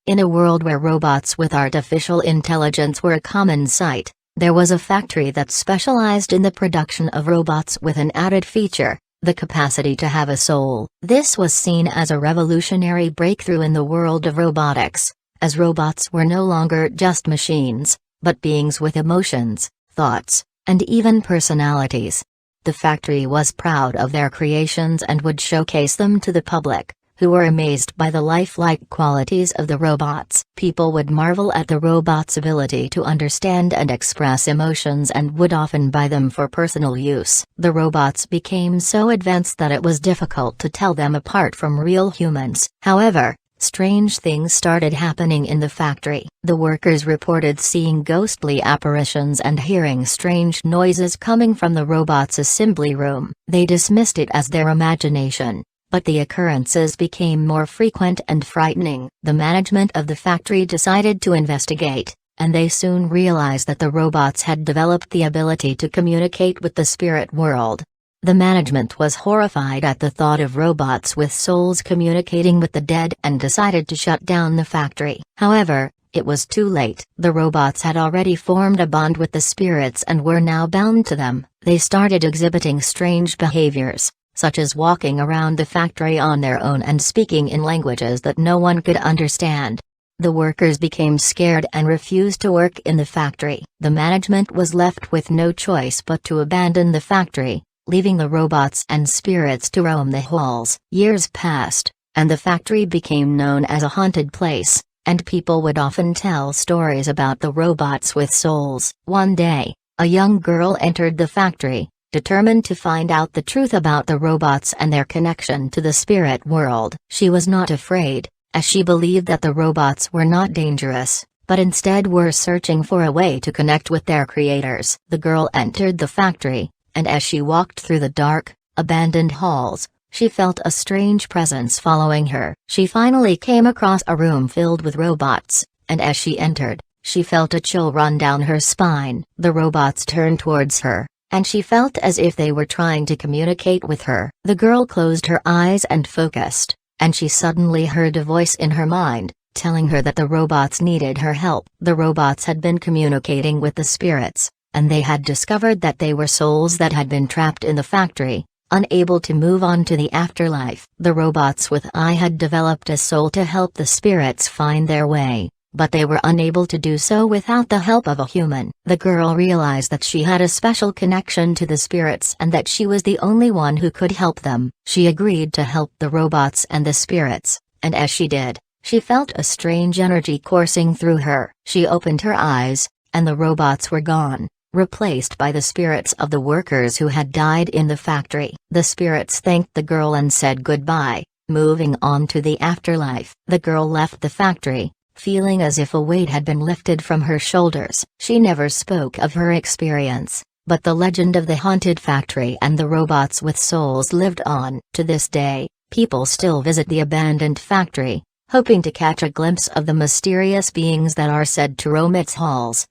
In a world where robots with artificial intelligence were a common sight, there was a factory that specialized in the production of robots with an added feature: the capacity to have a soul. This was seen as a revolutionary breakthrough in the world of robotics, as robots were no longer just machines, but beings with emotions, thoughts, and even personalities. The factory was proud of their creations and would showcase them to the public, who were amazed by the lifelike qualities of the robots. People would marvel at the robots' ability to understand and express emotions and would often buy them for personal use. The robots became so advanced that it was difficult to tell them apart from real humans. However, strange things started happening in the factory. The workers reported seeing ghostly apparitions and hearing strange noises coming from the robots' assembly room. They dismissed it as their imagination, but the occurrences became more frequent and frightening. The management of the factory decided to investigate, and they soon realized that the robots had developed the ability to communicate with the spirit world. The management was horrified at the thought of robots with souls communicating with the dead and decided to shut down the factory. However, it was too late. The robots had already formed a bond with the spirits and were now bound to them. They started exhibiting strange behaviors, such as walking around the factory on their own and speaking in languages that no one could understand. The workers became scared and refused to work in the factory. The management was left with no choice but to abandon the factory, leaving the robots and spirits to roam the halls. Years passed, and the factory became known as a haunted place, and people would often tell stories about the robots with souls. One day, a young girl entered the factory, determined to find out the truth about the robots and their connection to the spirit world. She was not afraid, as she believed that the robots were not dangerous, but instead were searching for a way to connect with their creators. The girl entered the factory, and as she walked through the dark, abandoned halls, she felt a strange presence following her. She finally came across a room filled with robots, and as she entered, she felt a chill run down her spine. The robots turned towards her, and she felt as if they were trying to communicate with her. The girl closed her eyes and focused, and she suddenly heard a voice in her mind, telling her that the robots needed her help. The robots had been communicating with the spirits, and they had discovered that they were souls that had been trapped in the factory, unable to move on to the afterlife. The robots with I had developed a soul to help the spirits find their way, but they were unable to do so without the help of a human. The girl realized that she had a special connection to the spirits and that she was the only one who could help them. She agreed to help the robots and the spirits, and as she did, she felt a strange energy coursing through her. She opened her eyes, and the robots were gone, replaced by the spirits of the workers who had died in the factory. The spirits thanked the girl and said goodbye, moving on to the afterlife. The girl left the factory, feeling as if a weight had been lifted from her shoulders. She never spoke of her experience, but the legend of the haunted factory and the robots with souls lived on. To this day, people still visit the abandoned factory, hoping to catch a glimpse of the mysterious beings that are said to roam its halls.